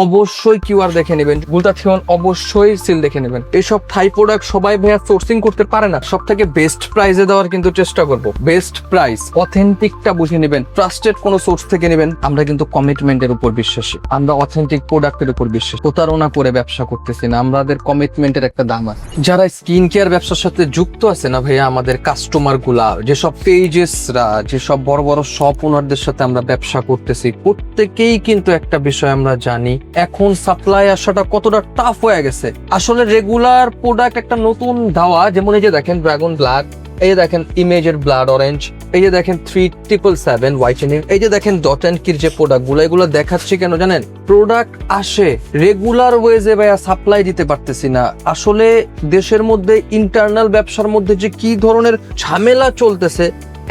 অবশ্যই কিউআর দেখে নেবেন, গ্লুটাথিয়ন অবশ্যই সিল দেখে নেবেন। এইসব থাই প্রোডাক্ট সবাই ভাইয়া সোর্সিং করতে পারে না, সব থেকে বেস্ট প্রাইসে দেওয়ার কিন্তু চেষ্টা করবো। বেস্ট প্রাইস, অথেন্টিকটা বুঝে নেবেন, ট্রাস্টেড কোনো সোর্স থেকে নেবেন। আমরা কিন্তু কমিটমেন্টের উপর বিশ্বাসী, আমরা অথেন্টিক প্রোডাক্টের উপর বিশ্বাসী, প্রতারণা করে ব্যবসা করতেছি না, আমাদের কমিটমেন্টের একটা দাম আছে। যারা স্কিন কেয়ার ব্যবসার সাথে যুক্ত আছে না ভাইয়া, আমাদের কাস্টমার গুলা, যেসব পেজেসরা, যেসব বড় বড় শপ ওনারদের সাথে আমরা ব্যবসা করতেছি, প্রত্যেকেই কিন্তু একটা বিষয় আমরা জানি, এখন সাপ্লাই আসাটা কতটা টাফ হয়ে গেছে। আসলে রেগুলার প্রোডাক্ট একটা নতুন দাওয়া, যেমন এই যে দেখেন ড্রাগন ব্লাড, এই যে দেখেন ইমেজের ব্লাড অরেঞ্জ, এই যে দেখেন 3777 হোয়াইটেনিং, এই যে দেখেন ডট এন্ড কির যে প্রোডাক্টগুলো, এগুলো দেখাচ্ছি কেন জানেন? প্রোডাক্ট আসে রেগুলার ওয়েজে ভাইয়া, সাপ্লাই দিতে পারতেছি না। আসলে দেশের মধ্যে ইন্টারনাল ব্যবসার মধ্যে যে কি ধরনের ঝামেলা চলতেছে,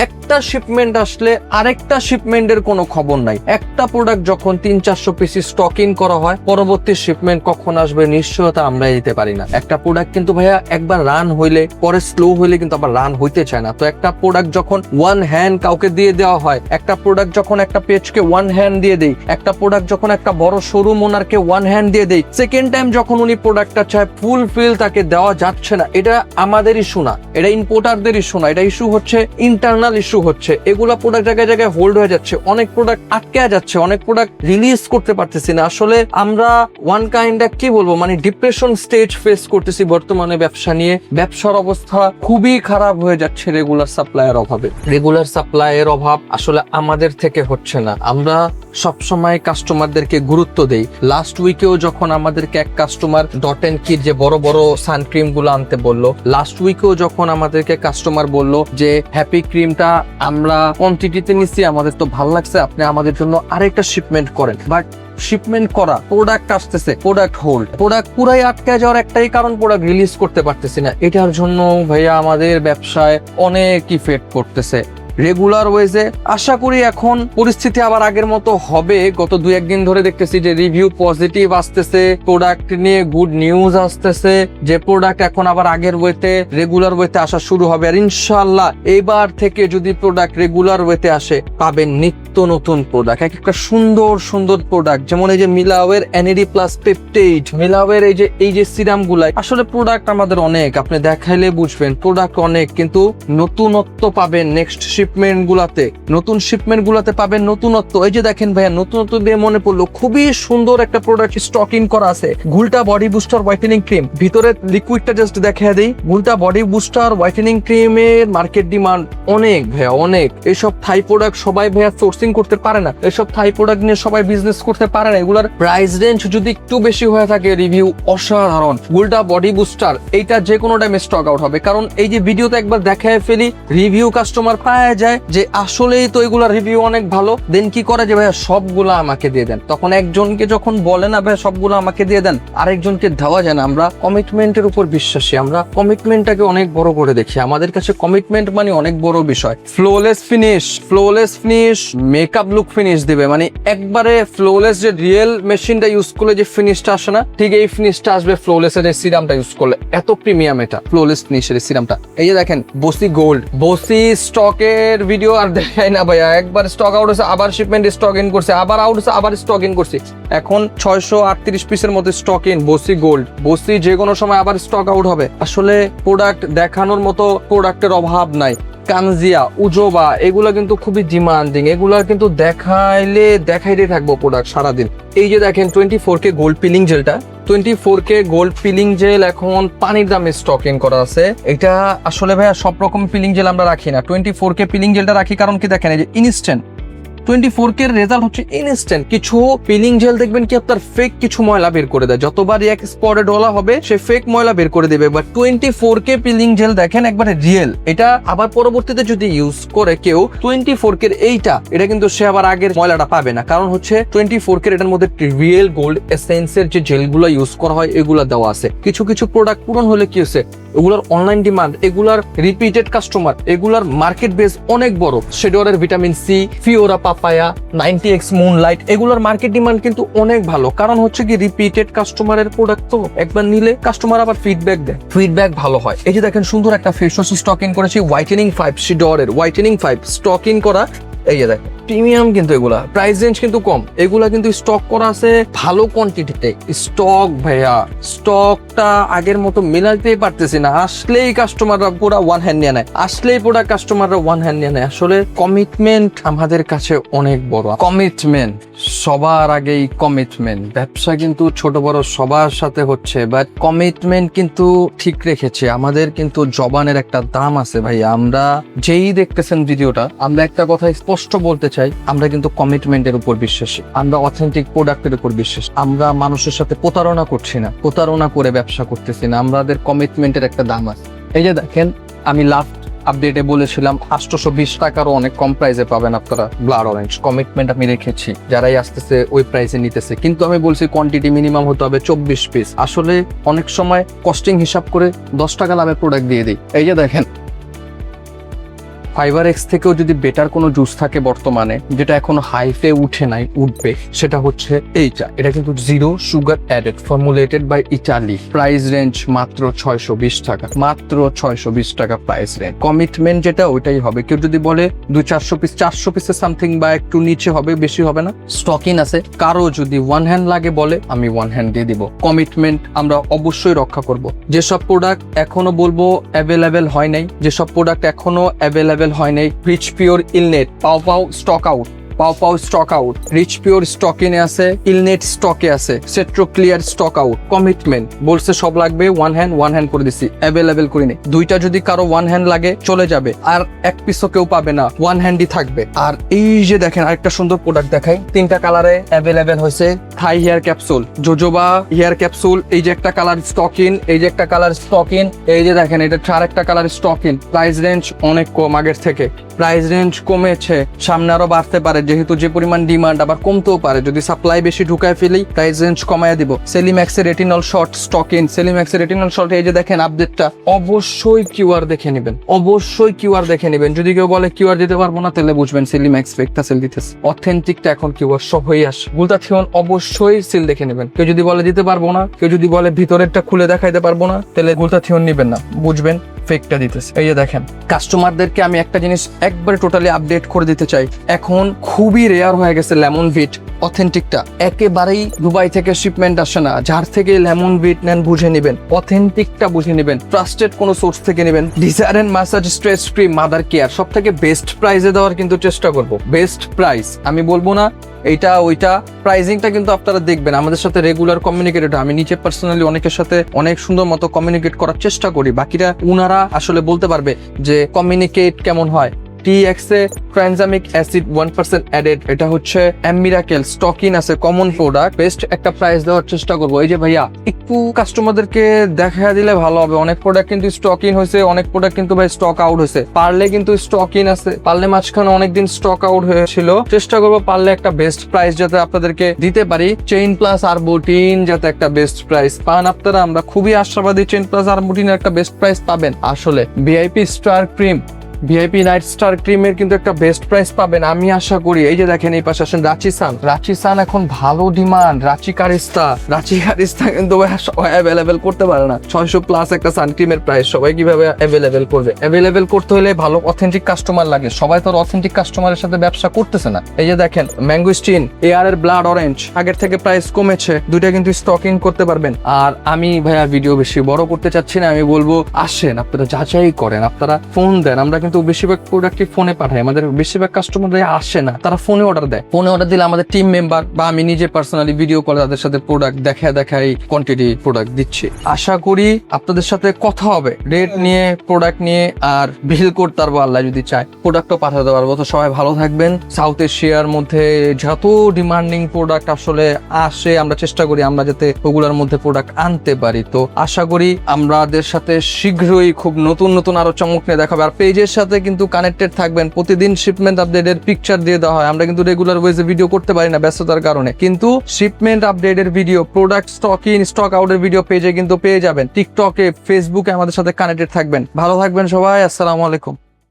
একটা শিপমেন্ট আসলে আরেকটা শিপমেন্টের কোনো খবর নাই। একটা প্রোডাক্ট যখন 300-400 পিস স্টক ইন করা হয়, পরবর্তী শিপমেন্ট কখন আসবে নিশ্চয়তা আমরাই দিতে পারি না। একটা প্রোডাক্ট কিন্তু ভাইয়া একবার রান হইলে পরে স্লো হইলে কিন্তু আবার রান হইতে চায় না। তো একটা প্রোডাক্ট যখন ওয়ান হ্যান্ড কাউকে দিয়ে দেওয়া হয়, একটা প্রোডাক্ট যখন একটা পেজকে ওয়ান হ্যান্ড দিয়ে দেই, একটা প্রোডাক্ট যখন একটা বড় শোরুম ওনারকে ওয়ান হ্যান্ড দিয়ে দেই, সেকেন্ড টাইম যখন উনি প্রোডাক্টটা চায় ফুলফিল তাকে দেওয়া যাচ্ছে না, এটা আমাদের ইস্যু না, এটা ইম্পোর্টারদের ইস্যু না, এটা ইস্যু হচ্ছে ইন্টারনাল ইস্যু হচ্ছে। এগুলা প্রোডাক্ট জায়গায় জায়গায় হোল্ড হয়ে যাচ্ছে, অনেক প্রোডাক্ট আটকে যাচ্ছে, অনেক প্রোডাক্ট রিলিজ করতে পারতেছি না। আসলে আমরা ওয়ান কাইন্ড কি বলবো, মানে ডিপ্রেশন স্টেজ ফেস করতেছি বর্তমানে ব্যবসা নিয়ে। ব্যবসার অবস্থা খুবই খারাপ হয়ে যাচ্ছে রেগুলার সাপ্লাইয়ের অভাবে। রেগুলার সাপ্লাইয়ের অভাব আসলে আমাদের থেকে হচ্ছে না, আমরা সবসময় কাস্টমারদেরকে গুরুত্ব দেই। লাস্ট উইকেও যখন আমাদেরকে এক কাস্টমার ডট এন্ড কির যে বড় বড় সানক্রিম গুলো আনতে বললো, লাস্ট উইকেও যখন আমাদেরকে কাস্টমার বললো যে হ্যাপি ক্রিমটা আমরা কোয়ান্টিটিতে নিচ্ছি, আমাদের তো ভালো লাগছে, আপনি আমাদের জন্য আরেকটা শিপমেন্ট করেন। বাট শিপমেন্ট করা, প্রোডাক্ট আসতেছে, প্রোডাক্ট হোল্ড, প্রোডাক্ট পুরাই আটকে যাওয়ার একটাই কারণ, প্রোডাক্ট রিলিজ করতে পারতেছি না। এটার জন্য ভাইয়া আমাদের ব্যবসায় অনেক ইফেক্ট করতেছে রেগুলার ওয়েজে। আশা করি এখন পরিস্থিতি আবার আগের মতো হবে। গত 2-1 দিন ধরে দেখতেছি যে রিভিউ পজিটিভ আসতেছে, প্রোডাক্ট নিয়ে গুড নিউজ আসতেছে, যে প্রোডাক্ট এখন আবার আগের ওয়েতে রেগুলার ওয়েতে আসা শুরু হবে। আর ইনশাআল্লাহ এবার থেকে যদি প্রোডাক্ট রেগুলার ওয়েতে আসে, পাবেন নিত্য নতুন প্রোডাক্ট, এক একটা সুন্দর সুন্দর প্রোডাক্ট। যেমন এই যে মিলাওয়ের এনএডি প্লাস পেপটাইড, মিলাওয়ের এই যে সিরাম গুলাই, আসলে প্রোডাক্ট আমাদের অনেক, আপনি দেখাইলে বুঝবেন প্রোডাক্ট অনেক, কিন্তু নতুনত্ব পাবেন নেক্সট শিপমেন্ট গুলাতে, নতুন শিপমেন্ট গুলাতে পাবেন নতুনত্ব। এই যে দেখেন ভাইয়া, নতুনত্ব দিয়ে মনে পড়লো, খুবই সুন্দর একটা প্রোডাক্ট স্টক ইন করা আছে, গুলটা বডি বুস্টার হোয়াইটেনিং ক্রিম। ভিতরে লিকুইডটা জাস্ট দেখা দেই, গুলটা বডি বুস্টার হোয়াইটেনিং ক্রিমের মার্কেট ডিমান্ড অনেক ভাইয়া, অনেক। এইসব থাই প্রোডাক্ট সবাই ভাইয়া সোর্সিং করতে পারে না, এইসব থাই প্রোডাক্ট নিয়ে সবাই বিজনেস করতে পারে না। এগুলার প্রাইস রেঞ্জ যদি একটু বেশি হয়ে থাকে, রিভিউ অসাধারণ। গুলটা বডি বুস্টার এইটা যে কোনো টাইমে স্টক আউট হবে, কারণ এই যে ভিডিওতে একবার দেখায় ফেলি, রিভিউ কাস্টমার পাওয়া যায় যে আসলেই তো এগুলা রিভিউ অনেক ভালো। দেন কি করে যে ভাইয়া সবগুলা আমাকে দিয়ে দেন, তখন একজনকে যখন বলে না ভাইয়া সবগুলো আমাকে দিয়ে দেন, আরেকজনকে দেওয়া যায় না। আমরা কমিটমেন্টের উপর বিশ্বাসী, আমরা কমিটমেন্টটাকে অনেক বড় করে দেখি, আমাদের কাছে কমিটমেন্ট মানে অনেক বড় বিষয়। Flawless finish makeup look finish দিবে, মানে একবারে ফ্লোলেস, যে রিয়েল মেশিনটা ইউজ করলে যে ফিনিশটা আসে না, ঠিক এই ফিনিশটা আসবে ফ্লোলেসের এই সিরামটা ইউজ করলে। এত প্রিমিয়াম এটা ফ্লোলেস ফিনিশের সিরামটা। এই যে দেখেন বসি গোল্ড, বসি স্টকের ভিডিও আর দেখাই না ভাইয়া, একবার স্টক আউট হয়েছে, আবার শিপমেন্ট স্টক ইন করছে, আবার আউট হয়েছে, আবার স্টক ইন করছে। এখন 638 পিসের মধ্যে স্টক ইন বসি গোল্ড। বসি যে কোনো সময় আবার স্টক আউট হবে। আসলে প্রোডাক্ট দেখানোর মতো প্রোডাক্টের অভাব নাই। কানজিয়া, উজোবা এগুলো কিন্তু খুবই ডিমান্ডিং, এগুলা কিন্তু দেখাইতে থাকবো প্রোডাক্ট সারাদিন। এই যে দেখেন 24K গোল্ড পিলিং জেলটা, 24K গোল্ড পিলিং জেল এখন পানির দামে স্টক ইন করা আছে। এটা আসলে ভাইয়া সব রকম পিলিং জেল আমরা রাখি না, 24K পিলিং জেলটা রাখি কারণ কি দেখেন, এই যে ইনস্ট্যান্ট 24K এর রেজাল্ট হচ্ছে ইনস্ট্যান্ট। কিছু পিলিং জেল দেখবেন কি আপনার ফেক কিছু ময়লা বের করে দেয়, যতবার এক স্পটে ডলা হবে সে ফেক ময়লা বের করে দেবে। বাট 24K পিলিং জেল দেখেন একবারে রিয়েল। এটা আবার পরবর্তীতে যদি ইউজ করে কেউ 24K এর এটা কিন্তু সে আবার আগের ময়লাটা পাবে না, কারণ হচ্ছে 24K এটার মধ্যে রিয়েল গোল্ড এসেন্সের যে জেলগুলো ইউজ করা হয় এগুলা দেওয়া আছে। কিছু কিছু প্রোডাক্ট পূরণ হলে কি হচ্ছে, এগুলার অনলাইন ডিমান্ড, এগুলার রিপিটেড কাস্টমার, এগুলার মার্কেট বেস অনেক বড়। শেডোরের vitamin C, Fiora papaya, 90X moonlight, এগুলার মার্কেট ডিমান্ড কিন্তু অনেক ভালো, কারণ হচ্ছে কি রিপিটেড কাস্টমারের প্রোডাক্ট, তো একবার নিলে কাস্টমার আবার ফিডব্যাক দেয়, ফিডব্যাক ভালো হয়। এই যে দেখেন সুন্দর একটা ফেস ওয়াশ স্টক ইন করেছি, হোয়াইটেনিং 5, শেডোরের হোয়াইটেনিং 5 স্টক ইন করা। এই যে দেখেন প্রিমিয়াম কিন্তু এগুলা, প্রাইস রেঞ্জ কিন্তু কম, এগুলা কিন্তু স্টক করা আছে ভালো কোয়ান্টিটিতে। স্টক ভাইয়া, স্টকটা আগের মতো মেলাতেই পারতেছি না, আসলেই কাস্টমাররা পুরো ওয়ান হ্যান্ড নিয়ে নেয়, আসলেই পুরো কাস্টমাররা ওয়ান হ্যান্ড নিয়ে নেয়। আসলে কমিটমেন্ট আমাদের কাছে অনেক বড়, কমিটমেন্ট সবার আগেই কমিটমেন্ট। ব্যবসা কিন্তু ছোট বড় সবার সাথে হচ্ছে, বাট কমিটমেন্ট কিন্তু ঠিক রেখেছে। আমাদের কিন্তু জবানের একটা দাম আছে ভাই। আমরা যেই দেখতেছেন ভিডিওটা, আমরা একটা কথা স্পষ্ট বলতে চাই, আমরা কিন্তু কমিটমেন্টের উপর বিশ্বাসী, আমরা অথেন্টিক প্রোডাক্টের উপর বিশ্বাসী। আমরা মানুষের সাথে প্রতারণা করছি না, প্রতারণা করে ব্যবসা করতেছি না, আমাদের কমিটমেন্টের একটা দাম আছে। এই যে দেখেন, আমি লাস্ট আপডেটে বলেছিলাম 820 টাকারও অনেক কম প্রাইসে পাবেন আপনারা ব্লাড অরেঞ্জ। কমিটমেন্ট আমি রেখেছি, যারাই আসতেছে ওই প্রাইসে নিতেছে, কিন্তু আমি বলছি কোয়ান্টিটি মিনিমাম হতে হবে 24 পিস। আসলে অনেক সময় কস্টিং হিসাব করে 10 টাকা লাভের প্রোডাক্ট দিয়ে দিই। এই যে দেখেন, ফাইবার এক্স থেকেও যদি বেটার কোনো জুস থাকে বর্তমানে, যেটা এখনো হাইফে উঠে নাই, উঠবে, সেটা হচ্ছে এইটা। এটা কিন্তু zero sugar added, formulated by Italy. Price range মাত্র 620 টাকা, মাত্র 620 টাকা প্রাইস রেঞ্জ। কমিটমেন্ট যেটা ওইটাই হবে। কেউ যদি বলে 200-400 পিস, 400 পিসের সামথিং বা একটু নিচে হবে, বেশি হবে না, স্টকিং আছে। কারো যদি ওয়ান হ্যান্ড লাগে বলে, আমি ওয়ান হ্যান্ড দিয়ে দিব। কমিটমেন্ট আমরা অবশ্যই রক্ষা করব। যেসব প্রোডাক্ট এখনো বলবো অ্যাভেলেবেল হয় নাই, যেসব প্রোডাক্ট এখনো অ্যাভেলেবেল হয় নাই, রিচ পিওর ইলনেট পাও পাও স্টক আউট, পাও পাও স্টক আউট, রিচ পিওর স্টকিনে আছে, ইলনেট স্টকে আছে, সেট্রো ক্লিয়ার স্টক আউট। কমিটমেন্ট বলছে সব লাগবে ওয়ান হ্যান্ড করে দিছি, অ্যাভেলেবেল করিনি। দুইটা যদি কারো ওয়ান হ্যান্ড লাগে চলে যাবে, আর এক পিসও কেউ পাবে না, ওয়ান হ্যান্ডই থাকবে। আর এই যে দেখেন আরেকটা সুন্দর প্রোডাক্ট দেখাই, 3টা কালারে অ্যাভেলেবেল হয়েছে। Thai hair capsule, jojoba hair capsule, এই যে একটা কালার স্টকিন, এই যে একটা কালার স্টকিন, এই যে দেখেন এটা আরেকটা কালার স্টকিন। প্রাইস রেঞ্জ অনেক কম আগের থেকে, প্রাইস রেঞ্জ কমেছে, সামনে আরো বাড়তে পারে, যেহেতু যে পরিমাণ ডিমান্ড আবার কমতেও পারে। যদি সাপ্লাই বেশি ঢুকায় ফেলি, প্রাইস রেঞ্জ কমায় দিব। সেলিম্যাক্সের রেটিনল শর্ট স্টকিন, সেলিম্যাক্সের রেটিনল শর্ট, এই যে দেখেন আপডেটটা। অবশ্যই কিউআর দেখে নেবেন, অবশ্যই কিউআর দেখে নেবেন। যদি কেউ বলে কিউআর দিতে পারবো না, তাহলে বুঝবেন সেলিম্যাক্স ফেকটা সেল দিতেছে। অথেন্টিকটা এখন কিউআর সহ হয়ে আসে। গ্লুটাথিওন অবশ্যই সিল দেখে নেবেন। কেউ যদি বলে দিতে পারবো না, কেউ যদি বলে ভিতরেরটা খুলে দেখাইতে পারবো না, তাহলে গ্লুটাথিওন নিবেন না, বুঝবেন ফেকটা দিতেছে। এই যে দেখেন, কাস্টমারদেরকে আমি একটা জিনিস একবারে টোটালি আপডেট করে দিতে চাই। এখন খুবই রেয়ার হয়ে গেছে লেমন ভিট অথেন্টিকটা, একেবারেই দুবাই থেকে শিপমেন্ট আসে না। যার থেকে লেমন ভিট নেন বুঝে নেবেন, অথেন্টিকটা বুঝে নেবেন, ট্রাস্টেড কোনো সোর্স থেকে নেবেন। Desire and massage stress cream mother care, সব থেকে বেস্ট প্রাইসে দেওয়ার কিন্তু চেষ্টা করব। বেস্ট প্রাইস আমি বলবো না এইটা ওইটা, প্রাইজিংটা কিন্তু আপনারা দেখবেন। আমাদের সাথে রেগুলার কমিউনিকেটেড, আমি নিজে পার্সোনালি অনেকের সাথে অনেক সুন্দর মতো কমিউনিকেট করার চেষ্টা করি। বাকিরা উনারা আসলে বলতে পারবে যে কমিউনিকেট কেমন হয়। টিএক্সে ট্রানজামিক অ্যাসিড 1% অ্যাডেড, এটা হচ্ছে অ্যামিরাকেল স্টকিন আছে, কমন প্রোডাক্ট। বেস্ট একটা প্রাইস দেওয়ার চেষ্টা করবো। এই যে ভাইয়া একটু কাস্টমারদেরকে দেখা দিলে ভালো হবে। অনেক প্রোডাক্ট কিন্তু স্টকিন হয়েছে, অনেক প্রোডাক্ট কিন্তু ভাই স্টক আউট হয়েছে। পারলে কিন্তু স্টকিন আছে, পারলে মাঝখানে অনেকদিন স্টক আউট হয়েছিল। চেষ্টা করবো পারলে একটা বেস্ট প্রাইস যাতে আপনাদেরকে দিতে পারি। চেইন প্লাস আরবুটিন যাতে একটা বেস্ট প্রাইস পান আপনারা। আমরা খুবই আশাবাদী চেইন প্লাস আরবুটিনের একটা বেস্ট প্রাইস পাবেন। আসলে VIP star cream, VIP night star ক্রিমের কিন্তু একটা বেস্ট প্রাইস পাবেন আমি আশা করি। এই যে দেখেন এই পাশে আসেন, রাঁচি সান এখন ভালো ডিমান্ড। রাঁচি কারিস্তা কিন্তু সবাই অ্যাভেলেবেল করতে পারে না। 600 প্লাস একটা সানক্রিমের প্রাইস সবাই কিভাবে অ্যাভেলেবেল করবে? অ্যাভেলেবেল করতে হলে ভালো অথেন্টিক কাস্টমার লাগে। সবাই তো অথেন্টিক কাস্টমারের সাথে ব্যবসা করতেছে না। এই যে দেখেন ম্যাঙ্গোস্টিন, এআর এর ব্লাড অরেঞ্জ, আগের থেকে প্রাইস কমেছে, দুইটা কিন্তু স্টকিং করতে পারবেন। আর আমি ভাইয়া ভিডিও বেশি বড় করতে চাচ্ছি না, আমি বলবো আসেন আপনারা যাচাই করেন, আপনারা ফোন দেন। আমরা কিন্তু বেশিরভাগ প্রোডাক্টই ফোনে পাঠাই, আমাদের বেশিরভাগ কাস্টমাররা আসে না, তারা ফোনে অর্ডার দেয়। ফোনে অর্ডার দিলে আমাদের টিম মেম্বার বা আমি নিজে পার্সোনালি ভিডিও কলে তাদের সাথে প্রোডাক্ট দেখাই কোয়ান্টিটি প্রোডাক্ট দিচ্ছি। আশা করি আপনাদের সাথে কথা হবে রেট নিয়ে, প্রোডাক্ট নিয়ে, আর বিল করতে পারবো আল্লাহ যদি চায়, প্রোডাক্টও পাঠাতে পারবো। তো সবাই ভালো থাকবেন। সাউথ এশিয়ার মধ্যে যত ডিমান্ডিং প্রোডাক্ট আসলে আসে, আমরা চেষ্টা করি আমরা যাতে ওগুলোর মধ্যে প্রোডাক্ট আনতে পারি। তো আশা করি আমাদের সাথে শীঘ্রই খুব নতুন আরো চমক নিয়ে দেখাবে। আর পেজের সাথে কিন্তু কানেক্টেড থাকবেন, প্রতিদিন শিপমেন্ট আপডেটের পিকচার দিয়ে দেওয়া হয়। আমরা কিন্তু রেগুলার ওয়েজে ভিডিও করতে পারি না ব্যস্ততার কারণে, কিন্তু শিপমেন্ট আপডেটের ভিডিও, প্রোডাক্ট স্টকিং, স্টক আউটের ভিডিও পেজে কিন্তু পেয়ে যাবেন। টিকটকে, ফেসবুকে আমাদের সাথে কানেক্টেড থাকবেন। ভালো থাকবেন সবাই, আসসালামু আলাইকুম।